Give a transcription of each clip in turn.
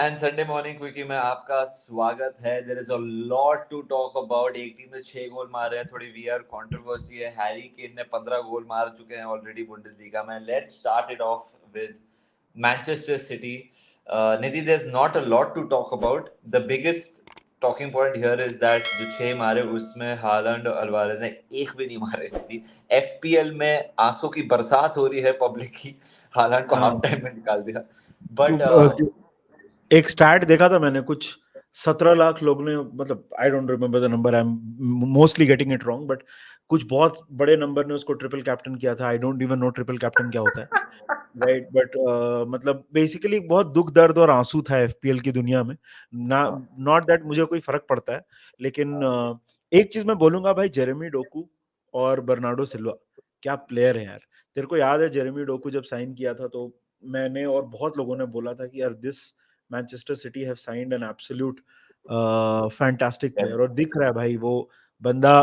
And Sunday morning quickie में आपका स्वागत है। There is a lot to talk about. एक टीम ने 6 गोल मारे हैं, थोड़ी वीआर कंट्रोवर्सी है। हैरी केन ने 15 गोल मार चुके हैं ऑलरेडी बुंडेसलीगा में। Let's start it off with Manchester City. Nidhi, there is not a lot to talk about. The biggest talking point here is that जो 6 मारे उसमें हालैंड और अल्वारेज ने एक भी नहीं मारे। निधि, एफपीएल में आंसू की बरसात हो रही है पब्लिक की। हालैंड को हाफ टाइम में निकाल दिया। बट एक स्टैट देखा था मैंने, कुछ 17 लाख लोग ने, मतलब I don't remember the number, I am mostly getting it wrong, but कुछ बहुत बड़े नंबर ने उसको ट्रिपल कैप्टन किया था। I don't even know triple captain क्या होता है, राइट? बट मतलब बेसिकली बहुत दुख दर्द और आंसू था एफपीएल की दुनिया में ना। नॉट दैट मुझे कोई फर्क पड़ता है, लेकिन एक चीज मैं बोलूंगा भाई, जेरेमी डोकू और बर्नार्डो सिल्वा क्या प्लेयर है यार। तेरे को याद है जेरेमी डोकू जब साइन किया था तो मैंने और बहुत लोगों ने बोला था कि यार this Manchester city have signed an absolute fantastic player, और दिख रहा है भाई वो बंदा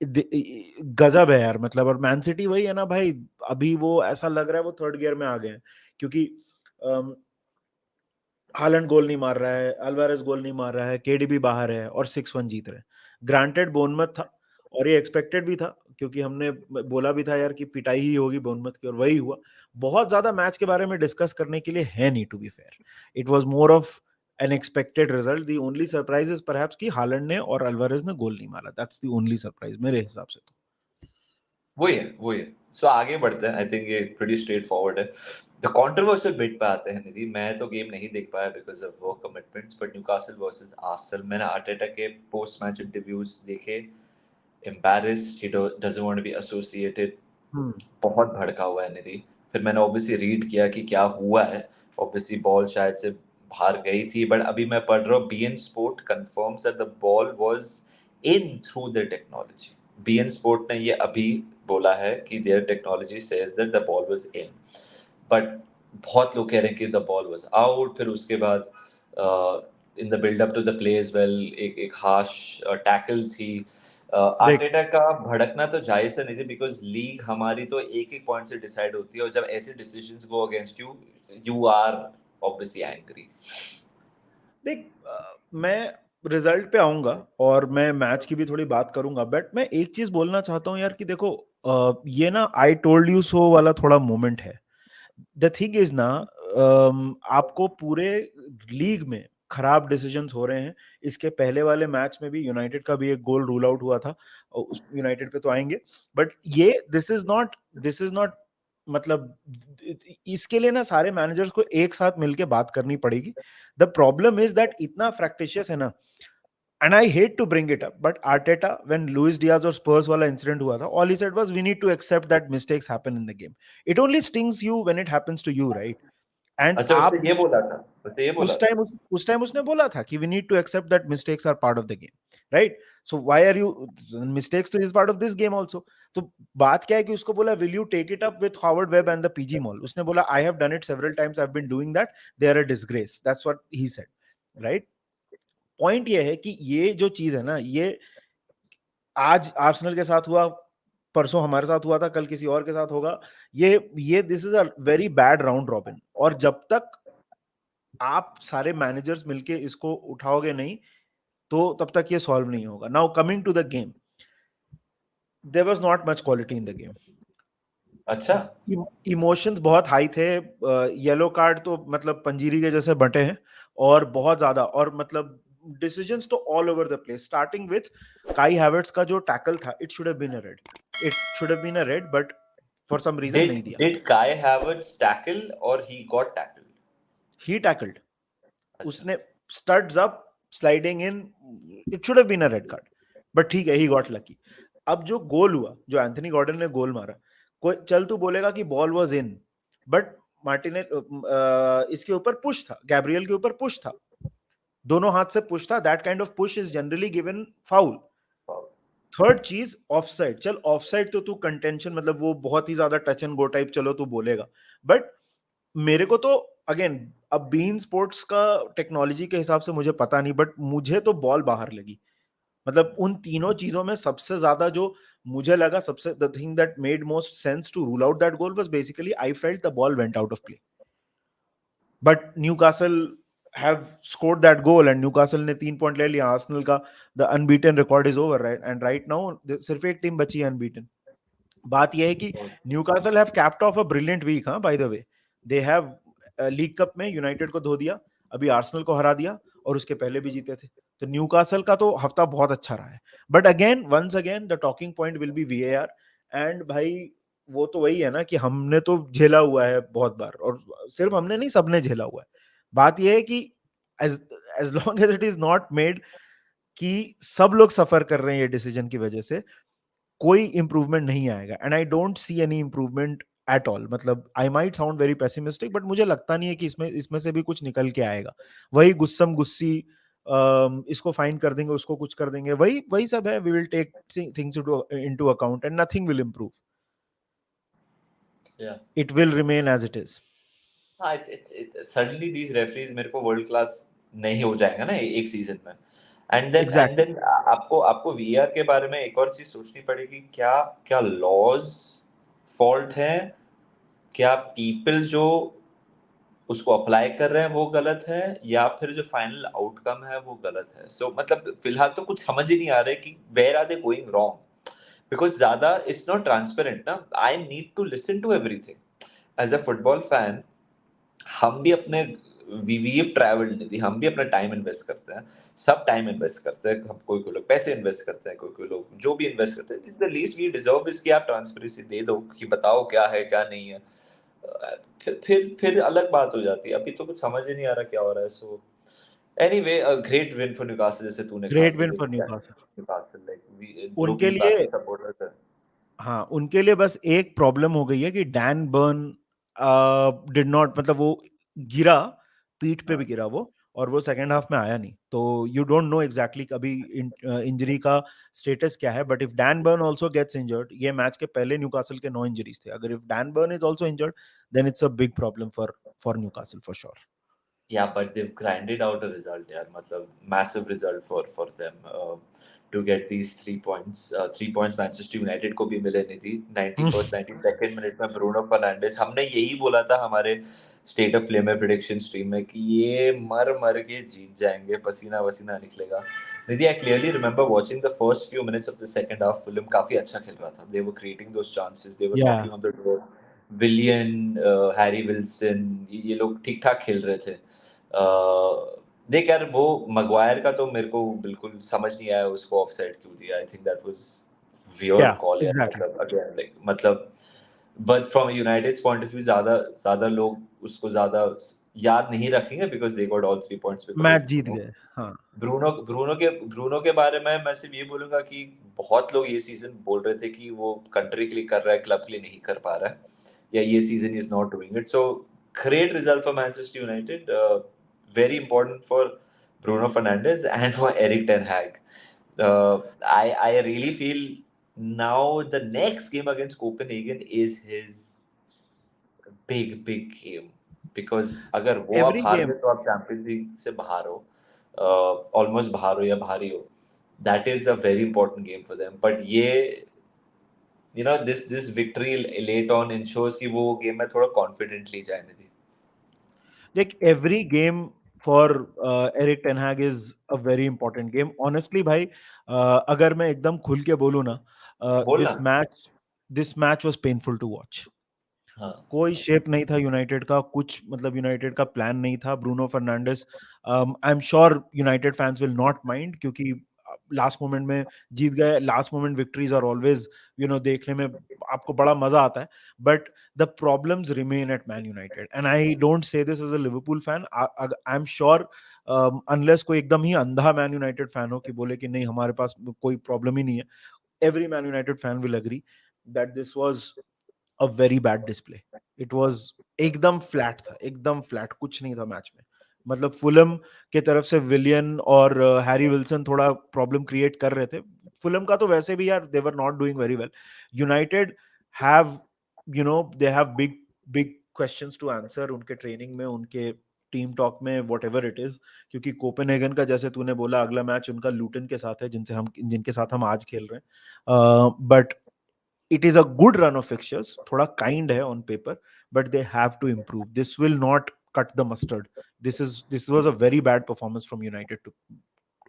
गजब है यार। मतलब और मैन सिटी वही है ना भाई, अभी वो ऐसा लग रहा है वो थर्ड गियर में आ गए हैं, क्योंकि हालैंड गोल नहीं मार रहा है, अल्वारेज गोल नहीं मार रहा है, केडीबी बाहर है और 6-1 जीत रहे हैं। ग्रांटेड बोनमत था और ये एक्सपेक्टेड भी था, क्योंकि हमने बोला भी था यार कि पिटाई ही होगी बोनमत की, और वही हुआ। बहुत ज्यादा मैच के बारे में डिस्कस करने के लिए है नहीं, to be fair. It was more of an expected result. The only surprise is perhaps कि हालैंड ने और अल्वारेज ने गोल नहीं मारा। दैट्स द ओनली सरप्राइज मेरे हिसाब से तो। वही है। सो आगे बढ़ते हैं। आई थिंक ये प्रीटी स्ट्रेट फॉरवर्ड है। द कंट्रोवर्शियल बिट पे आते हैं निधि। मैं तो गेम नहीं देख पाया because of work commitments, but Newcastle versus Arsenal, मैंने आर्टेटा के पोस्ट मैच इंटरव्यूज देखे। Embarrassed, he doesn't want to be associated. बहुत भड़का हुआ है निधि। फिर मैंने ऑब्वियसली रीड किया कि क्या हुआ है। ऑब्वियसली बॉल शायद से बाहर गई थी, बट अभी मैं पढ़ रहा हूँ beIN sport confirms that the ball was in through the technology. BeIN sport ने ये अभी बोला है कि there technology says that the ball was in, but बहुत लोग कह रहे हैं कि द बॉल वाज आउट। फिर उसके बाद in the buildup to the play as well एक हार्श टैकल थी। देख, आर्टेटा का भड़कना तो जायज है नहीं थी, बिकॉज लीग हमारी तो एक एक पॉइंट से डिसाइड होती है, और जब ऐसे decisions go against you, you are obviously angry. देख मैं रिजल्ट पे आऊंगा और मैं मैच की भी थोड़ी बात करूंगा, बट मैं एक चीज बोलना चाहता हूँ यार कि देखो, ये ना आई टोल्ड यू सो वाला थोड़ा मोमेंट है। द थिंग इज ना, आपको पूरे लीग में खराब डिसीजंस हो रहे हैं। इसके पहले वाले मैच में भी यूनाइटेड का भी एक गोल रूल आउट हुआ था, उस यूनाइटेड पे तो आएंगे। बट ये दिस इज नॉट मतलब इसके लिए ना सारे मैनेजर्स को एक साथ मिलके बात करनी पड़ेगी। द प्रॉब्लम इज दैट इतना फ्रैक्टिशियस है ना, and I hate to bring it up, but Arteta, when Luis Diaz or Spurs wala incident hua tha, all he said was, we need to accept that mistakes happen in the game. It only stings you when it happens to you, right? And अच्छा, उसने आप ये बोला था, उसने ये बोला उस था। टाइम उस टाइम उसने बोला था कि we need to accept that mistakes are part of the game, right? So why are you, mistakes to is part of this game also. तो बात क्या है कि उसको बोला, will you take it up with Howard Webb and the PG Mall? उसने बोला, I have done it several times, I've been doing that, they are a disgrace. That's what he said, right? Point ये है कि ये जो चीज है ना, ये आज आर्सेनल के साथ हुआ, परसों हमारे साथ हुआ था, कल किसी और के साथ होगा। ये this is a very bad round robin, और जब तक आप सारे मैनेजर्स मिलके इसको उठाओगे नहीं तो तब तक ये सॉल्व नहीं होगा। Now coming to the game, there was not much quality in the game. अच्छा, इमोशंस बहुत हाई थे। येलो कार्ड तो मतलब पंजीरी के जैसे बंटे हैं, और बहुत ज्यादा, और मतलब डिसीजंस तो all over the place, starting with Kai Havertz का जो टैकल था, it should have been a red. It should have been a red, but for some reason did नहीं दिया। डिड काय हैवर्ट्स टैकल और he got tackled? He tackled, अच्छा, उसने studs up, sliding in, it should have been a red card, but ठीक है, he got lucky. अब जो गोल हुआ, जो एंथनी गॉर्डन ने गोल मारा, कोई चल तू बोलेगा कि बॉल वाज इन, बट मार्टिने इसके ऊपर पुश था, गैब्रियल के ऊपर पुश था, दोनों हाथ से पुश था। That kind of push is generally given foul. Third चीज, ऑफसाइड। चल ऑफसाइड तो तू कंटेंशन, मतलब वो बहुत ही ज्यादा टच एंड गो टाइप, चलो तू बोलेगा, बट मेरे को तो अगेन, अब बीन स्पोर्ट्स का टेक्नोलॉजी के हिसाब से मुझे पता नहीं, बट मुझे तो बॉल बाहर लगी। मतलब उन तीनों चीजों में सबसे ज्यादा जो मुझे लगा, सबसे the thing that made most sense to rule out that goal was basically, I felt the ball went out of play, but Newcastle have scored that goal and Newcastle ने 3 पॉइंट ले लिया, आर्सेनल का the unbeaten record is over, right? And right now सिर्फ एक team बची है unbeaten. बात यह है कि Newcastle have capped off a brilliant week, हाँ by the way, they have league cup में यूनाइटेड को धो दिया, अभी आर्सेनल को हरा दिया, और उसके पहले भी जीते थे, तो न्यूकासल का तो हफ्ता बहुत अच्छा रहा है. But again once again the talking point will be VAR. And भाई वो तो वही है ना कि हमने तो झेला हुआ है बहुत बार, और सिर्फ हमने नहीं, सबने झेला हुआ है. बात यह है कि as as long as it is not made कि सब लोग सफर कर रहे हैं ये डिसीजन की वजह से, कोई इंप्रूवमेंट नहीं आएगा. And I don't see any improvement at all. मतलब I might sound very pessimistic, but मुझे लगता नहीं है कि इसमें इसमें से भी कुछ निकल के आएगा. वही गुस्सम गुस्सी, इसको फाइन कर देंगे, उसको कुछ कर देंगे, वही वही सब है. We will take things into account and nothing will improve. Yeah. It will remain as it is. हाँ, it's suddenly these referees मेरे को वर्ल्ड क्लास नहीं हो जाएगा ना एक सीजन में. And Exactly. देन आपको आपको वीआर के बारे में एक और चीज सोचनी पड़ेगी. क्या क्या लॉज फॉल्ट है, क्या पीपल जो उसको अप्लाई कर रहे हैं वो गलत है, या फिर जो फाइनल आउटकम है वो गलत है. सो मतलब फिलहाल तो कुछ समझ ही नहीं आ रहा है कि where are they going wrong, because ज्यादा इट्स नॉट ट्रांसपेरेंट ना. I need to listen to everything as a football fan. हम भी अपने वी ट्रैवल्ड नहीं थी, हम भी अपना टाइम इन्वेस्ट करते हैं, सब टाइम इन्वेस्ट करते हैं. हम कोई कोई लोग पैसे इन्वेस्ट करते हैं, कोई कोई लोग जो भी इन्वेस्ट करते हैं. The least we deserve is कि आप ट्रांसपेरेंसी दे दो कि बताओ क्या है क्या नहीं है. फिर अलग बात हो जाती है. अभी तो कुछ समझ ही नहीं आ रहा क्या हो रहा है. So anyway, a great win for Newcastle, जैसे तूने कहा ग्रेट कि win for Newcastle. Newcastle like जो भी उनके लिए, न्यूकासल सपोर्टर्स है. हाँ उनके लिए बस एक प्रॉब्लम हो गई है कि डैन बर्न डिड नॉट, मतलब वो गिरा, पीठ पे भी गिरा वो, और वो सेकंड हाफ में आया नहीं. तो यू डोंट नो एग्जैक्टली कभी इंजरी का स्टेटस क्या है. But if Dan Burn also gets injured, ये मैच के पहले न्यूकासल के 9 इंजरीज थे, अगर if Dan Burn is also injured then it's a big problem for Newcastle for sure. Yeah, but they've grinded out a result, यार. मतलब massive result for them to get these 3 points. 3 points Manchester United को भी मिले नहीं थी. 91st 92nd minute में Bruno Fernandes, हमने यही बोला था हमारे स्टेट ऑफ प्ले में प्रेडिक्शन स्ट्रीम में कि ये मर मर के जीत जाएंगे, पसीना वसीना निकलेगा. निधि, I clearly remember watching the first few minutes of the second half. Film काफी अच्छा खेल रहा था. They were creating those chances. They were या knocking on the door. Willian, Harry Wilson, ये लोग ठीक ठाक खेल रहे थे. देख यार, वो मगवायर का तो मेरे को बिल्कुल समझ नहीं आया उसको ऑफसाइड क्यों दिया. I think that was a weird call यार. एग्जैक्टली. मतलब अगेन लाइक मतलब, but from United's point of view ज्यादा ज्यादा लोग उसको ज्यादा याद नहीं रखेंगे because they got all 3 points because of match जीत ब्रूनो. गए. हाँ. ब्रूनो के बारे में मैं सिर्फ ये बोलूंगा कि बहुत लोग ये सीजन बोल रहे थे कि वो कंट्री के लिए कर रहा है, क्लब के लिए नहीं कर पा रहा है, या ये season is not doing it. So great result for Manchester United. Very important for Bruno Fernandes and for Eric Ten Hag. I really feel now the next game against Copenhagen is his big game, because अगर वो आप every हार game. गए तो आप champions league से बाहर हो, ऑलमोस्ट बाहर हो या बाहर ही हो. That is a very important game for them. But ये this victory late on ensures कि वो गेम में थोड़ा confidently जाए. निधि, देख, every game for Erik ten Hag is a very important game honestly भाई. अगर मैं एकदम खुल के बोलूं ना, बोलना. This match was painful to watch. हाँ. कोई शेप नहीं था यूनाइटेड का, कुछ मतलब यूनाइटेड का प्लान नहीं था. Bruno Fernandes, I am sure United fans will not mind, क्योंकि लास्ट मोमेंट में जीत गए. Last moment victories are always देखने में आपको बड़ा मजा आता है. But the problems remain at Man United, and I don't say this as a Liverpool fan. I am sure unless कोई एकदम ही अंधा मैन यूनाइटेड फैन हो कि बोले कि नहीं हमारे पास कोई प्रॉब्लम ही नहीं है, every Man United fan will agree that this was a very bad display. It was एकदम फ्लैट था, एकदम फ्लैट, कुछ नहीं था मैच में. मतलब फुलम के तरफ से विलियन और हैरी विल्सन थोड़ा प्रॉब्लम क्रिएट कर रहे थे. फुलम का तो वैसे भी यार they were not doing very well. United have they have big big questions to answer उनके ट्रेनिंग में, उनके टीम टॉक में, वॉट एवर इट इज. क्योंकि कोपेनहेगन का, जैसे तूने बोला, अगला मैच उनका लूटन के साथ है, जिनके साथ हम आज खेल रहे हैं. But it is a good run of fixtures, थोड़ा kind है on paper, but they have to improve. This will not cut the mustard. This was a very bad performance from United to,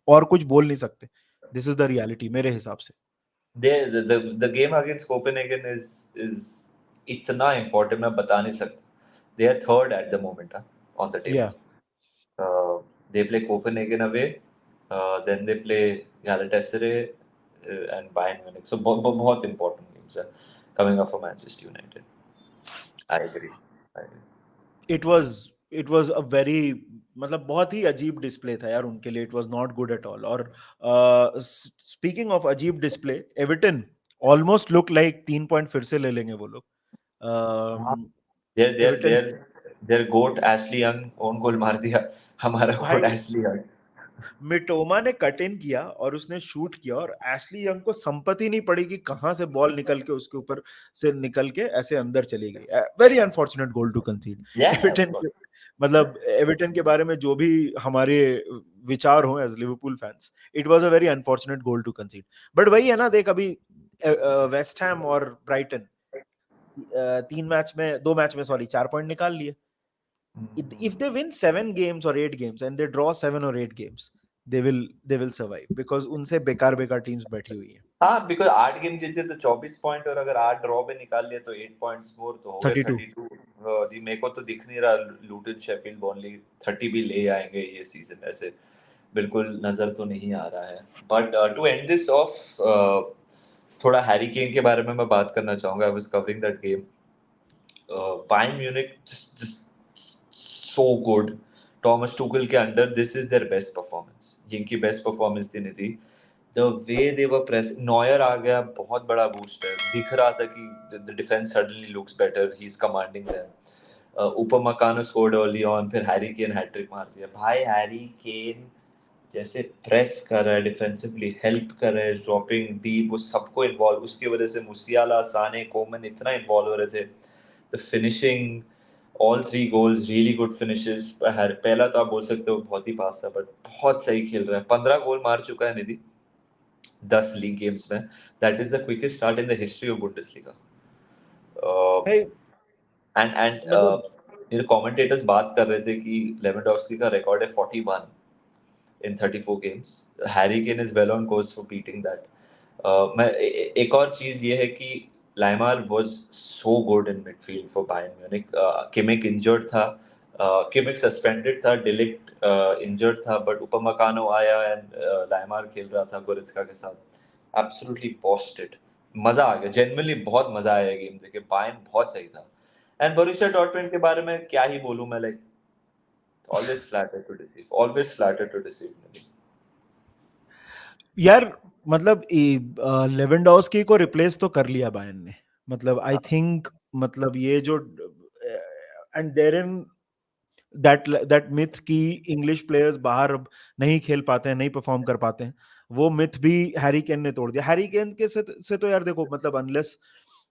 और कुछ बोल नहीं सकते. This is the reality मेरे हिसाब से. The game against Copenhagen is इतना important मैं बता नहीं सकता. They are third at the moment on the table. Yeah. They play Copenhagen away, then they play Galatasaray and Bayern Munich. So बहुत important games are coming up for Manchester United. I agree. It was a very, मतलब बहुत ही अजीब display था यार उनके लिए. It was not good at all. और speaking of अजीब display, Everton almost look like 3 point फिर से ले लेंगे वो लोग. Everton Their goat Ashley Young own goal मार दिया. हमारा भाई goat Ashley Young. मिटोमा ने कट इन किया और उसने शूट किया, और एशली यंग को संपत्ति नहीं पड़ी कि कहां से बॉल निकल के उसके ऊपर से निकल के ऐसे अंदर चली गई. Very unfortunate goal to concede. Yeah, of Everton course. मतलब एवर्टन के बारे में जो भी हमारे विचार हो as Liverpool fans, it was a very unfortunate goal to concede. But वही है ना, देख अभी वेस्ट हैम और ब्राइटन 4 पॉइंट निकाल लिए. If they win 7 games or 8 games and they draw 7 or 8 games, they will survive, because उनसे बेकार टीम्स बैठी हुई हैं. हाँ, बिकॉज 8 गेम जीते तो 24 पॉइंट, और अगर 8 ड्रॉ भी निकाल लिए तो 8 पॉइंट्स मोर तो हो गए 32. 32. मेरे को तो दिख नहीं रहा लूटन शेफील्ड बर्नली 30 भी ले आएंगे ये सीजन. ऐसे बिल्कुल नजर तो नहीं आ रहा है. But to end this off, थोड़ा हैरी केन के बारे में मैं बात करना चाहूंगा. I was covering that game. Bayern Munich just so good. Thomas Tuchel के under this is their best performance. जिनकी बेस्ट परफॉर्मेंस थी निधि. The way they were pressing, Neuer आ गया, बहुत बड़ा बूस्ट है. दिख रहा था कि the defense suddenly looks better. He's commanding them. Upamecano scored early on, फिर हैरी केन हैट्रिक मार दिया. भाई हैरी केन जैसे प्रेस कर रहा है, डिफेंसिवली हेल्प कर रहा है, ड्रॉपिंग डीप, वो सबको इन्वॉल्व. उसकी वजह से मुसियाला, साने, कोमन इतना इन्वॉल्व हो रहे थे. The finishing, all 3 goals really good finishes. पहला तो आप बोल सकते हो बहुत ही पास था, बट बहुत सही खेल रहा है. 15 गोल मार चुका है निधि 10 लीग गेम्स में. That is the quickest start in the history of Bundesliga. Hey, and मतलब मेरे कमेंटेटर्स बात कर रहे थे कि लेवेंडोव्स्की का रिकॉर्ड है 41 in 34 games. Harry Kane is well on course for beating that. एक और चीज ये है कि Lamar was so good in midfield for Bayern Munich. Kimmich injured था, Kimmich suspended था, De Ligt injured था, but Upamecano आया and Lamar खेल रहा था गोरेत्स्का के साथ. Absolutely bossed it. मजा आ गया, genuinely बहुत मजा आया गेम देखे. Bayern बहुत सही था. And Borussia Dortmund के बारे में क्या ही बोलूं मैं, like always flattered to deceive, always flattered to deceive. यार मतलब लेवेंडोव्स्की को रिप्लेस तो कर लिया बायर्न ने. मतलब आई थिंक, मतलब ये जो and there in that myth कि इंग्लिश प्लेयर्स बाहर अब नहीं खेल पाते हैं, नहीं परफॉर्म कर पाते हैं, वो मिथ भी हैरी केन ने तोड़ दिया. हैरी केन के से तो यार देखो, मतलब अनलेस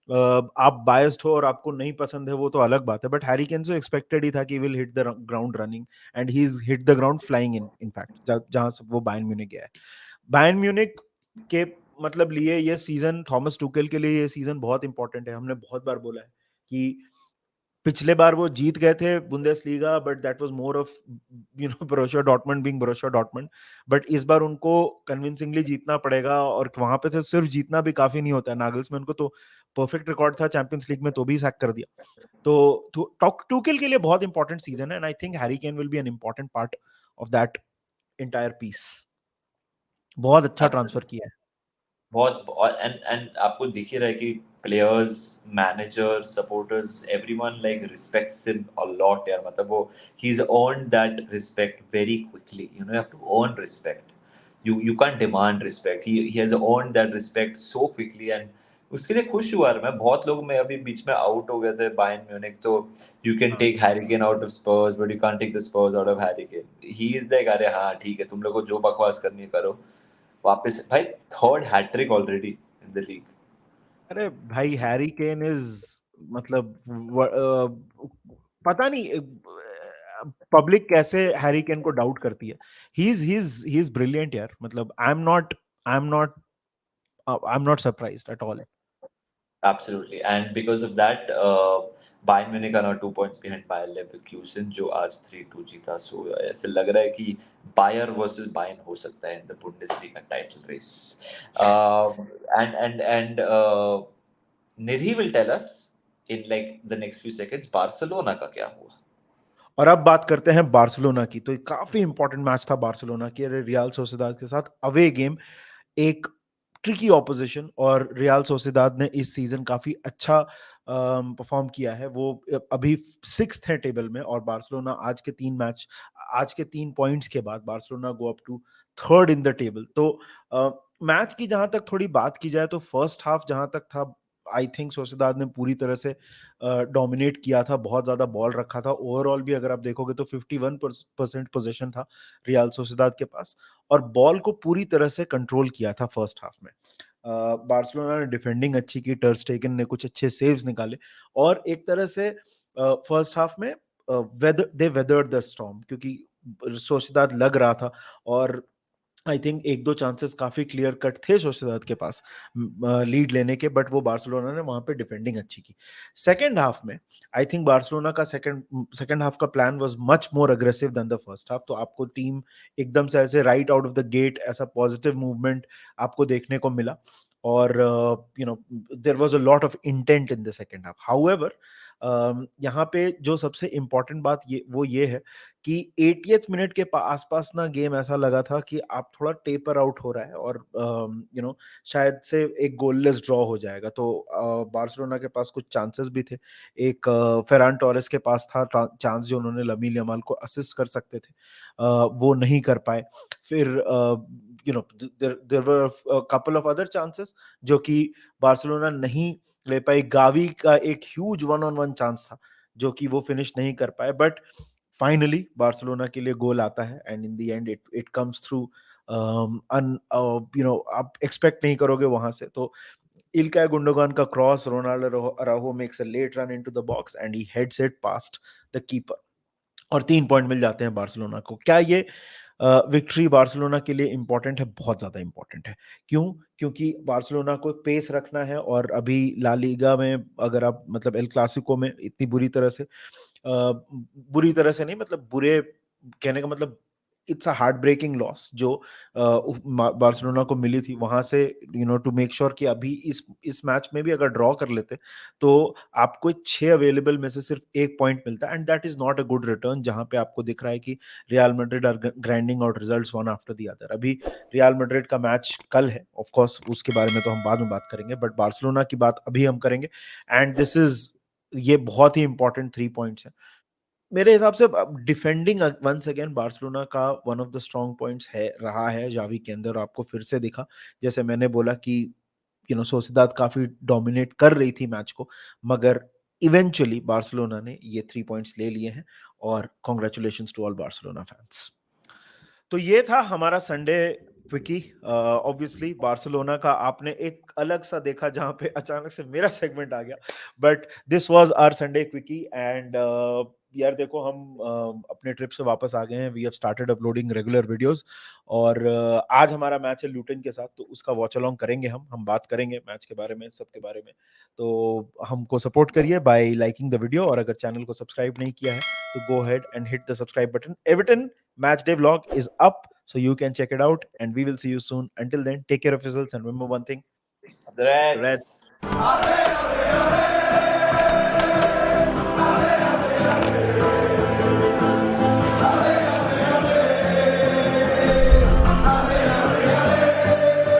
आप बायस्ड हो और आपको नहीं पसंद है वो तो अलग बात है, बट हैरी केन से एक्सपेक्टेड ही था कि will hit the ground running, and he is hit the ground flying in fact जहां से वो बायर्न म्यूनिख गया है. बायर्न म्यूनिख के मतलब लिए ये सीजन, थॉमस टुकेल के लिए ये सीजन बहुत इंपॉर्टेंट है. हमने बहुत बार बोला है कि पिछले बार वो जीत गए थे Bundesliga, but that was more of Borussia Dortmund being Borussia Dortmund. But इस बार उनको कन्विंसिंगली जीतना पड़ेगा, और वहां पे से सिर्फ जीतना भी काफी नहीं होता है. नागल्समैन को तो परफेक्ट रिकॉर्ड था चैंपियंस लीग में, तो भी सैक कर दिया. तो टुकेल के लिए बहुत इंपॉर्टेंट सीजन है, and I think Harry Kane will be an important part of that entire piece. बहुत अच्छा ट्रांसफर किया है. बहुत. एंड आपको दिख ही रहा है कि players, manager, supporters, everyone like respects him a lot यार. मतलब वो he is earned that respect very quickly. You have to earn respect. You can't demand respect. He has earned that respect so quickly, and उसके लिए खुश हुआ मैं. बहुत लोग में अभी बीच में आउट हो गए थे बायर्न म्यूनिख, तो you can हाँ. take Harry Kane out of Spurs, but you can't take the Spurs out of Harry Kane. He is like, अरे हाँ ठीक है, तुम लोग को जो बकवास करनी है करो. वापस भाई, third hat-trick already in the league. अरे भाई हैरी केन इज, मतलब पता नहीं पब्लिक कैसे हैरी केन को डाउट करती है. ही इज ब्रिलियंट यार. मतलब I am not surprised at all. Absolutely. And because of that, Bayern Munich का ना 2 points behind Bayer Leverkusen जो आज 3-2 जीता। सो ऐसे लग रहा है कि बायर वर्सेस बायर्न हो सकता है in the Bundesliga title race. And Nidhi will tell us in like the next few seconds Barcelona का क्या हुआ। और अब बात करते हैं बार्सिलोना की। तो काफी इंपॉर्टेंट मैच था बार्सिलोना की रियल सोसिएदाद के साथ, अवे गेम, एक ट्रिकी ऑपोजिशन, और रियल सोसिएदाद ने इस सीजन काफी अच्छा परफॉर्म किया है। वो अभी 6th है टेबल में, और बार्सिलोना आज के 3 पॉइंट्स के बाद Barcelona go up to 3rd in the table. तो मैच की जहां तक थोड़ी बात की जाए तो फर्स्ट हाफ जहां तक था, आई थिंक सोसिएदाद ने पूरी तरह से डोमिनेट किया था, बहुत ज्यादा बॉल रखा था। ओवरऑल भी अगर आप देखोगे तो 51% पोजीशन था रियल सोसिएदाद के पास, और बॉल को पूरी तरह से कंट्रोल किया था फर्स्ट हाफ में। बार्सिलोना ने डिफेंडिंग अच्छी की, टर स्टेगन ने कुछ अच्छे सेव्स निकाले, और एक तरह से फर्स्ट हाफ में दे वेदर्ड द स्टॉर्म, क्योंकि सोसिएदाद लग रहा था, और आई थिंक 1-2 चांसेस काफी क्लियर कट थे सोसिएदाद के पास लीड लेने के, बट वो बार्सिलोना ने वहां पे डिफेंडिंग अच्छी की। सेकेंड हाफ में आई थिंक बार्सिलोना का सेकेंड हाफ का plan was much more aggressive than the first half. तो आपको टीम एकदम से ऐसे right out of the gate ऐसा पॉजिटिव मूवमेंट आपको देखने को मिला, और there was a lot of intent in the second half. However यहाँ पे जो सबसे इंपॉर्टेंट बात ये है कि 80th मिनट के आसपास ना गेम ऐसा लगा था कि आप थोड़ा टेपर आउट हो रहा है, और शायद से एक गोललेस ड्रॉ हो जाएगा। तो बार्सिलोना के पास कुछ चांसेस भी थे। एक फेरान टोरेस के पास था चांस जो उन्होंने लमीन यमाल को असिस्ट कर सकते थे, वो नहीं कर पाए। फिर there were couple of other chances जो कि बार्सिलोना नहीं ले पाई। गावी का एक ह्यूज 1-on-1 चांस था जो कि वो फिनिश नहीं कर पाए, बट फाइनली बार्सिलोना के लिए गोल आता है, and in the end it comes through. आप एक्सपेक्ट नहीं करोगे वहां से। तो इल्काय गुंडोगान का cross, Ronaldo Araujo makes a late run into the box and he heads it past the keeper, और 3 पॉइंट मिल जाते हैं बार्सिलोना को। क्या ये विक्ट्री बार्सिलोना के लिए इंपॉर्टेंट है? बहुत ज्यादा इंपॉर्टेंट है। क्यों? क्योंकि बार्सिलोना को पेस रखना है, और अभी ला लीगा में अगर आप मतलब एल क्लासिको में इतनी बुरी तरह से नहीं, मतलब बुरे कहने का मतलब it's a heart breaking loss जो बार्सिलोना को मिली थी वहां से, टू मेक श्योर कि अभी इस मैच में भी अगर ड्रॉ कर लेते तो आपको 6 अवेलेबल में से सिर्फ 1 पॉइंट मिलता, and that is not a good return. जहां पे आपको दिख रहा है कि Real Madrid are grinding out results one after the other. अभी रियल मैड्रिड का मैच कल है, ऑफ कोर्स उसके बारे में तो हम बाद में बात करेंगे, बट बार्सिलोना की बात अभी हम करेंगे, एंड ये बहुत ही इंपॉर्टेंट 3 पॉइंट्स है मेरे हिसाब से। डिफेंडिंग वंस अगेन बार्सिलोना का one of the strong points है रहा है जावी के अंदर। आपको फिर से दिखा, जैसे मैंने बोला कि सोसिएदाद काफी डोमिनेट कर रही थी मैच को, मगर इवेंचुअली बार्सिलोना ने ये 3 पॉइंट्स ले लिए हैं, और congratulations to all Barcelona fans. तो ये था हमारा संडे क्विकी। ऑब्वियसली बार्सिलोना का आपने एक अलग सा देखा जहां पे अचानक से मेरा सेगमेंट आ गया, but this was our Sunday quickie. And यार देखो, हम अपने ट्रिप से वापस आ गए हैं। We have started uploading regular videos, और आज हमारा मैच है लूटन के साथ, तो उसका वॉच अलोंग करेंगे। हम बात करेंगे मैच के बारे में, सबके बारे में। तो हमको सपोर्ट करिए बाय लाइकिंग द वीडियो, और अगर चैनल को सब्सक्राइब नहीं किया है तो go ahead and hit the subscribe button. Everton match day vlog is up, so you can check it out, and we will see you soon. Until then, take care of yourselves, and remember one thing: The the Reds Reds.